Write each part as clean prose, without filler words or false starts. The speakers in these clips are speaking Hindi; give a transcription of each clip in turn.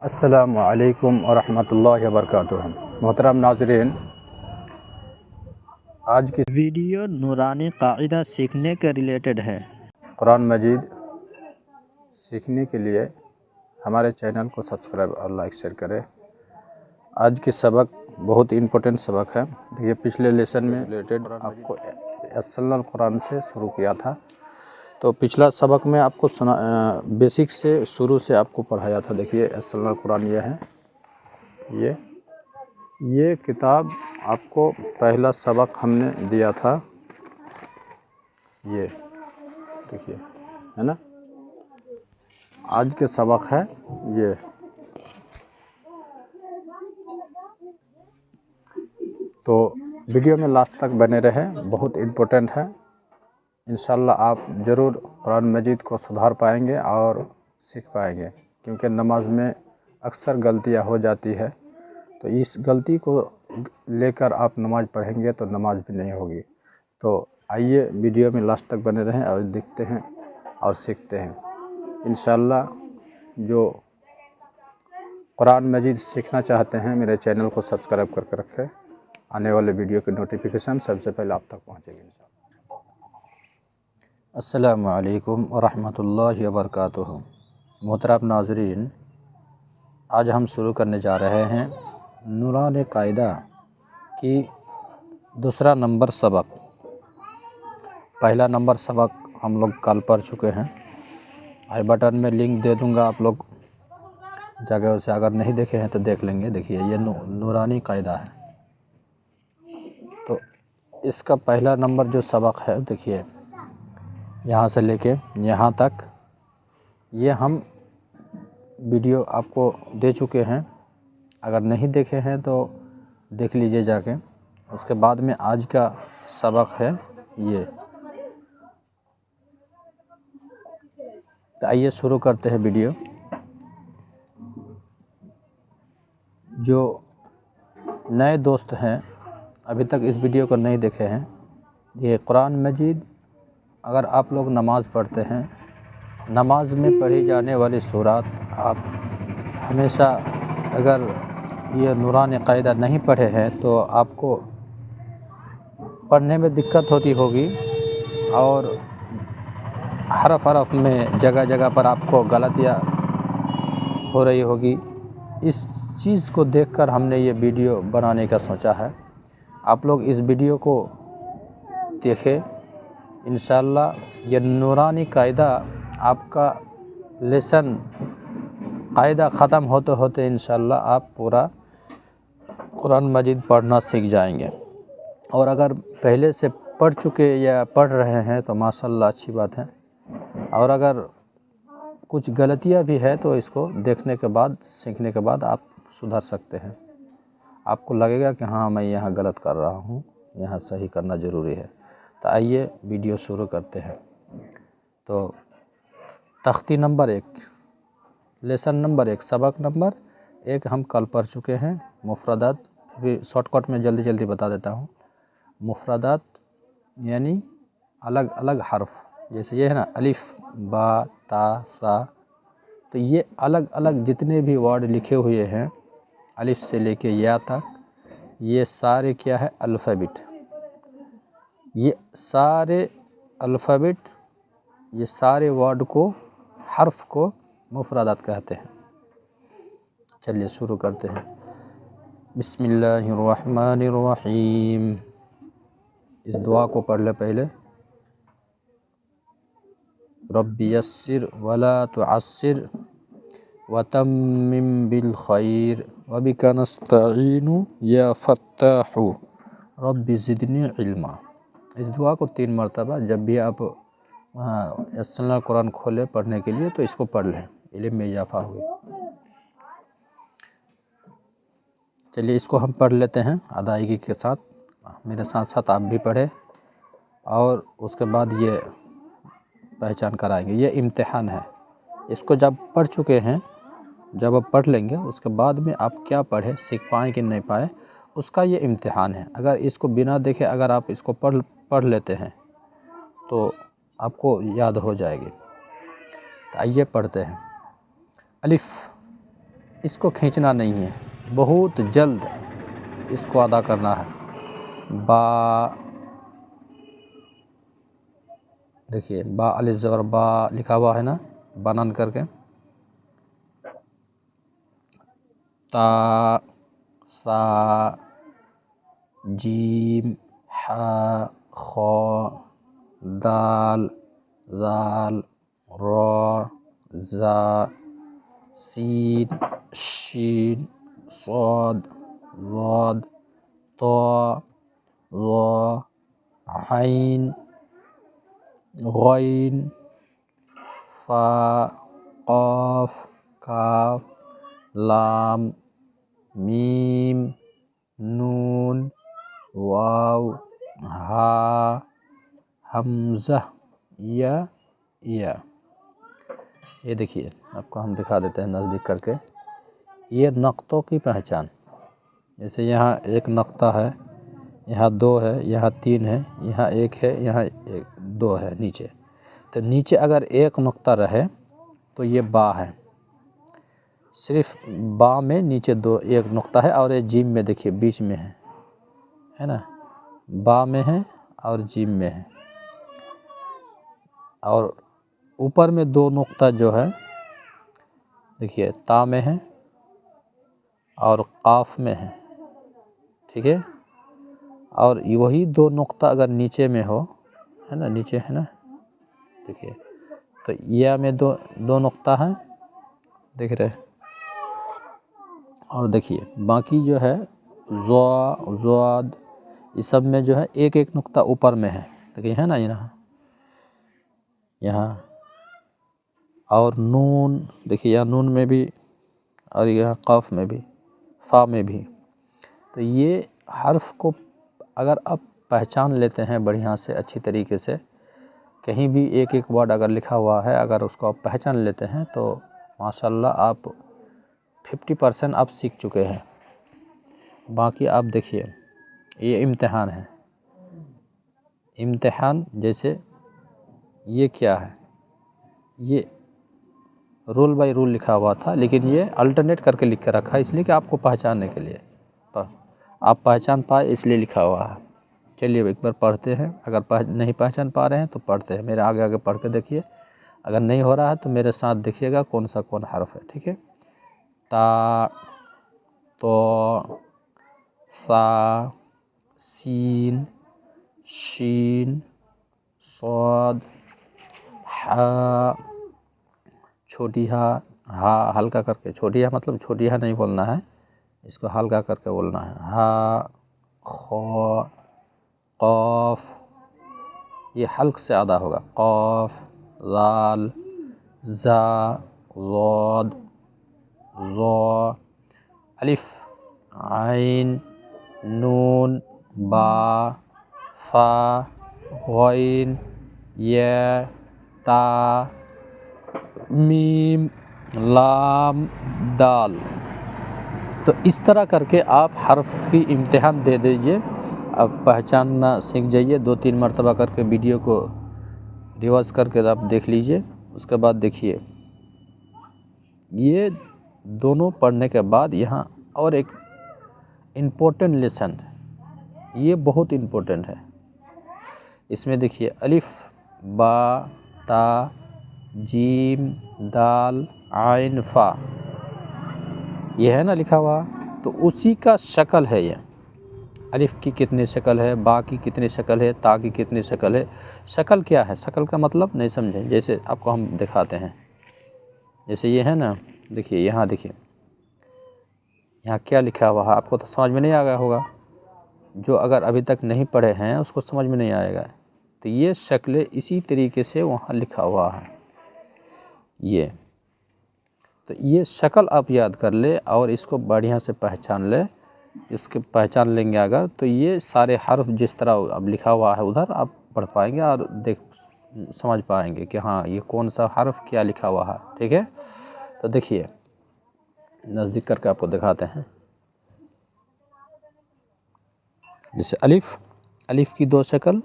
अस्सलामु अलैकुम वरहमतुल्लाहि वबरकातुहू। मोहतरम नाज़रीन, आज की वीडियो नूरानी कायदा सीखने के रिलेटेड है। कुरान मजीद सीखने के लिए हमारे चैनल को सब्सक्राइब और लाइक शेयर करें। आज की सबक बहुत इम्पोर्टेंट सबक है। देखिए, पिछले लेसन में रिलेटेड आपको अस्सलाल कुरान से शुरू किया था, तो पिछला सबक में आपको बेसिक से शुरू से आपको पढ़ाया था। देखिए, अस्सलाल कुरान ये है, ये किताब आपको पहला सबक हमने दिया था। ये देखिए, है ना। आज के सबक है ये। तो वीडियो में लास्ट तक बने रहे, बहुत इम्पोर्टेंट है। इंशाल्लाह आप ज़रूर कुरान मजीद को सुधार पाएंगे और सीख पाएंगे, क्योंकि नमाज में अक्सर गलतियां हो जाती है। तो इस गलती को लेकर आप नमाज़ पढ़ेंगे तो नमाज भी नहीं होगी। तो आइए वीडियो में लास्ट तक बने रहें और देखते हैं और सीखते हैं। इंशाल्लाह जो कुरान मजीद सीखना चाहते हैं, मेरे चैनल को सब्सक्राइब करके रखें। आने वाले वीडियो की नोटिफिकेशन सबसे पहले आप तक पहुँचेगी इंशाल्लाह। अस्सलामु अलैकुम वरहमतुल्लाहि वबरकातुहू। मोहतरम नाज़रीन, आज हम शुरू करने जा रहे हैं नूरानी कायदा की दूसरा नंबर सबक। पहला नंबर सबक हम लोग कल पढ़ चुके हैं। आई बटन में लिंक दे दूंगा, आप लोग जगह से अगर नहीं देखे हैं तो देख लेंगे। देखिए, ये नूरानी कायदा है। तो इसका पहला नंबर जो सबक है, देखिए यहाँ से लेके यहाँ तक ये हम वीडियो आपको दे चुके हैं। अगर नहीं देखे हैं तो देख लीजिए जाके। उसके बाद में आज का सबक है ये। तो आइए शुरू करते हैं वीडियो। जो नए दोस्त हैं, अभी तक इस वीडियो को नहीं देखे हैं, ये कुरान मजीद अगर आप लोग नमाज़ पढ़ते हैं, नमाज में पढ़ी जाने वाली सूरत आप हमेशा अगर ये नूरानी कायदा नहीं पढ़े हैं तो आपको पढ़ने में दिक्कत होती होगी और हरफ में जगह जगह पर आपको गलतियाँ हो रही होगी। इस चीज़ को देखकर हमने ये वीडियो बनाने का सोचा है। आप लोग इस वीडियो को देखें, इंशाल्लाह ये नूरानी कायदा आपका लेसन कायदा ख़त्म होते होते इंशाल्लाह आप पूरा कुरान मजीद पढ़ना सीख जाएंगे। और अगर पहले से पढ़ चुके या पढ़ रहे हैं तो माशाल्लाह अच्छी बात है। और अगर कुछ गलतियां भी है तो इसको देखने के बाद, सीखने के बाद आप सुधार सकते हैं। आपको लगेगा कि हाँ, मैं यहाँ गलत कर रहा हूँ, यहाँ सही करना ज़रूरी है। तो आइए वीडियो शुरू करते हैं। तो तख्ती नंबर 1, लेसन नंबर 1, सबक नंबर 1 हम कल पढ़ चुके हैं। मुफरदात, फिर शॉर्टकट में जल्दी जल्दी बता देता हूँ। मुफरदात यानी अलग अलग हर्फ, जैसे ये है ना, अलिफ बा ता सा। तो ये अलग अलग जितने भी वर्ड लिखे हुए हैं अलिफ से लेके या तक, ये सारे क्या है, अल्फ़ाबेट। ये सारे अल्फ़ाबेट, ये सारे वर्ड को, हर्फ को मुफरदात कहते हैं। चलिए शुरू करते हैं। बिस्मिल्लाहिर्रहमानिर्रहीम। इस दुआ को पढ़ ले पहले। रब्बी यस्सिर वला तुअस्सिर वतम्मिम बिल खैर वबिका नस्तईनु या फत्ताहु रब्बी ज़िदनी इल्मा। इस दुआ को 3 मरतबा जब भी आप अस्सलाल कुरान खोले पढ़ने के लिए तो इसको पढ़ लें, इल्म में इजाफ़ा हुई। चलिए इसको हम पढ़ लेते हैं अदायगी के साथ। मेरे साथ साथ आप भी पढ़ें और उसके बाद ये पहचान कराएंगे। ये इम्तिहान है। इसको जब पढ़ चुके हैं, जब आप पढ़ लेंगे, उसके बाद में आप क्या पढ़े, सीख पाएँ कि नहीं पाए, उसका ये इम्तिहान है। अगर इसको बिना देखे अगर आप इसको पढ़ लेते हैं तो आपको याद हो जाएगी। तो आइए पढ़ते हैं। अलिफ, इसको खींचना नहीं है, बहुत जल्द इसको अदा करना है। बा, देखिए बा अलिफ ज़बर बा लिखा हुआ है ना, बनान करके। ता, सा, जीम, हा, खा, दाल, ज़ाल, रा, ज़ा, सीन, शीन, साद, ज़ाद, ता, ज़ा, आइन, गैन, फा, क़ाफ, काफ, लाम, मीम, नून, वाव, हा, हमज़ा, या। ये देखिए, आपको हम दिखा देते हैं नज़दीक करके। ये नक़्तों की पहचान, जैसे यहाँ एक नक़्ता है, यहाँ 2 है, यहाँ 3 है, यहाँ 1 है, यहाँ 2 है नीचे। तो नीचे अगर एक नुक्ता रहे तो ये बा है। सिर्फ बा में नीचे 1 नुक्ता है, और ये जीम में देखिए बीच में है ना, बा में है और जीम में है। और ऊपर में 2 नुक्ता जो है देखिए, ता में है और काफ में है, ठीक है। और वही 2 नुक्ता अगर नीचे में हो, है ना, नीचे है ना, देखिए, तो या में 2 नुक्ता है, देख रहे हैं। और देखिए बाकी जो है ज़ा, ज़ाद, इस सब में जो है एक एक नुक्ता ऊपर में है, देखिए है ना, यहाँ। और नून, देखिए यहाँ नून में भी, और यहाँ क़ाफ में भी, फ़ा में भी। तो ये हर्फ़ को अगर आप पहचान लेते हैं बढ़िया से, अच्छी तरीके से, कहीं भी एक एक वर्ड अगर लिखा हुआ है, अगर उसको आप पहचान लेते हैं तो माशाल्लाह आप 50% आप सीख चुके हैं। बाकी आप देखिए, ये इम्तिहान है। इम्तिहान जैसे ये क्या है, ये रूल बाय रूल लिखा हुआ था, लेकिन ये अल्टरनेट करके लिख कर रखा है, इसलिए कि आपको पहचानने के लिए, आप पहचान पाए इसलिए लिखा हुआ है। चलिए एक बार पढ़ते हैं, अगर नहीं पहचान पा रहे हैं तो पढ़ते हैं, मेरे आगे आगे पढ़ के देखिए। अगर नहीं हो रहा है तो मेरे साथ देखिएगा कौन हर्फ है, ठीक है। ता, तो, सा, सीन, शीन, साद, हा, छोटी हा हल्का करके, छोटी हा मतलब छोटी हा नहीं बोलना है, इसको हल्का करके बोलना है। हा, खा, क़ाफ, ये हल्क से अदा होगा। क़ाफ, ज़ाल, ज़ा, ज़ाद, ज़ा, अलिफ, आइन, नून, बा, फ़ा, गैन, या, ता, मीम, लाम, दाल। तो इस तरह करके आप हर्फ की इम्तिहान दे दीजिए, अब पहचानना सीख जाइए। 2-3 मरतबा करके वीडियो को रिवर्स करके आप देख लीजिए। उसके बाद देखिए, ये दोनों पढ़ने के बाद यहाँ और एक इम्पोर्टेंट लेसन, ये बहुत इम्पोर्टेंट है। इसमें देखिए अलिफ, बा, ता, जीम, दाल, आइन, फ़ा, ये है ना लिखा हुआ, तो उसी का शक्ल है ये। अलिफ की कितनी शक्ल है, बा की कितनी शक्ल है, ता की कितनी शक्ल है। शक्ल क्या है, शक्ल का मतलब नहीं समझे, जैसे आपको हम दिखाते हैं। जैसे ये है ना, देखिए यहाँ देखिए, यहाँ क्या लिखा हुआ है, आपको तो समझ में नहीं आ गया होगा। जो अगर अभी तक नहीं पढ़े हैं उसको समझ में नहीं आएगा। तो ये शक्ल इसी तरीके से वहाँ लिखा हुआ है ये। तो ये शक्ल आप याद कर ले और इसको बढ़िया से पहचान ले। इसके पहचान लेंगे अगर, तो ये सारे हर्फ जिस तरह अब लिखा हुआ है उधर आप पढ़ पाएंगे और समझ पाएंगे कि हाँ ये कौन सा हर्फ क्या लिखा हुआ है, ठीक है। तो देखिए नज़दीक करके आपको दिखाते हैं। जैसे अलिफ, अलिफ की 2 शक्ल,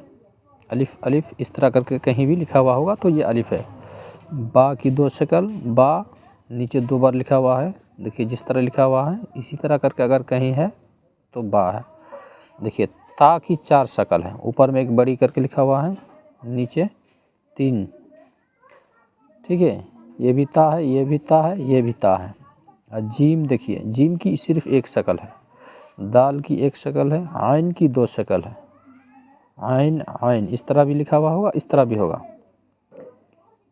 अलिफ अलिफ इस तरह करके कहीं भी लिखा हुआ होगा तो ये अलिफ है। बा की 2 शक्ल, बा नीचे 2 बार लिखा हुआ है, देखिए जिस तरह लिखा हुआ है इसी तरह करके अगर कहीं है तो बा है। देखिए ता की 4 शक्ल है, ऊपर में एक बड़ी करके लिखा हुआ है, नीचे 3, ठीक है। ये भी ता है, ये भी ता है, ये भी ता है। और जीम देखिए, जीम की सिर्फ एक शक्ल है, दाल की एक शक्ल है, आइन की 2 शक्ल है, आइन आइन इस तरह भी लिखा हुआ होगा, इस तरह भी होगा।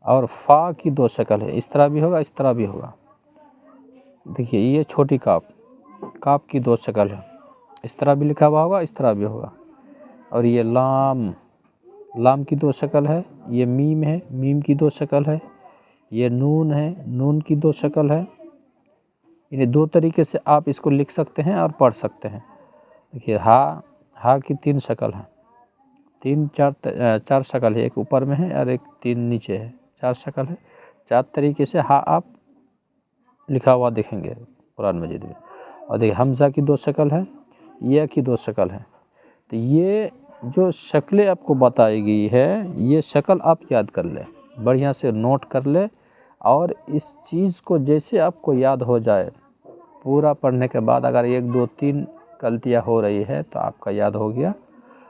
और फ़ा की 2 शक्ल है, इस तरह भी होगा, इस तरह भी होगा। देखिए ये छोटी काफ, काफ की 2 शक्ल है, इस तरह भी लिखा हुआ होगा, इस तरह भी होगा। और ये लाम, लाम की 2 शक्ल है। ये मीम है, मीम की 2 शक्ल है। ये नून है, नून की 2 शक्ल है। इन्हें 2 तरीके से आप इसको लिख सकते हैं और पढ़ सकते हैं। देखिए हा, हा की 3 शक्ल है, 4 शक्ल है, एक ऊपर में है और एक 3 नीचे है, 4 शक्ल है। 4 तरीके से हा आप लिखा हुआ देखेंगे कुरान मजीद में। और देखिए हमज़ा की 2 शक्ल है, या की 2 शक्ल है। तो ये जो शक्लें आपको बताई गई है, ये शक्ल आप याद कर लें, बढ़िया से नोट कर ले। और इस चीज़ को जैसे आपको याद हो जाए, पूरा पढ़ने के बाद अगर 1 2 3 गलतियाँ हो रही है तो आपका याद हो गया।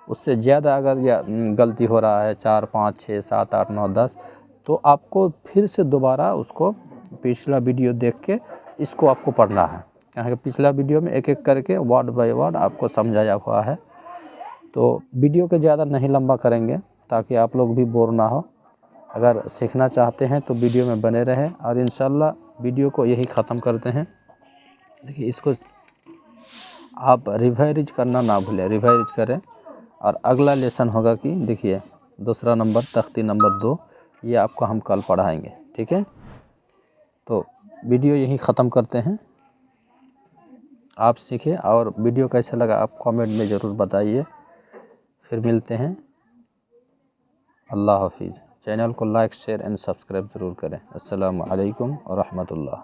उससे ज़्यादा अगर गलती हो रहा है 4 5 6 7 8 9 10, तो आपको फिर से दोबारा उसको पिछला वीडियो देख के इसको आपको पढ़ना है। यहाँ के पिछला वीडियो में एक एक करके वर्ड बाय वर्ड आपको समझाया हुआ है। तो वीडियो को ज़्यादा नहीं लंबा करेंगे ताकि आप लोग भी बोर ना हो। अगर सीखना चाहते हैं तो वीडियो में बने रहें और इंशाल्लाह वीडियो को यही ख़त्म करते हैं। देखिए इसको आप रिवाइज करना ना भूलें, रिवाइज करें। और अगला लेसन होगा कि देखिए दूसरा नंबर तख्ती नंबर 2, ये आपको हम कल पढ़ाएंगे, ठीक है। तो वीडियो यही ख़त्म करते हैं। आप सीखें और वीडियो कैसा लगा आप कमेंट में ज़रूर बताइए। फिर मिलते हैं। अल्लाह हाफिज़। चैनल को लाइक शेयर एंड सब्सक्राइब ज़रूर करें। अस्सलामु अलैकुम व रहमतुल्लाह।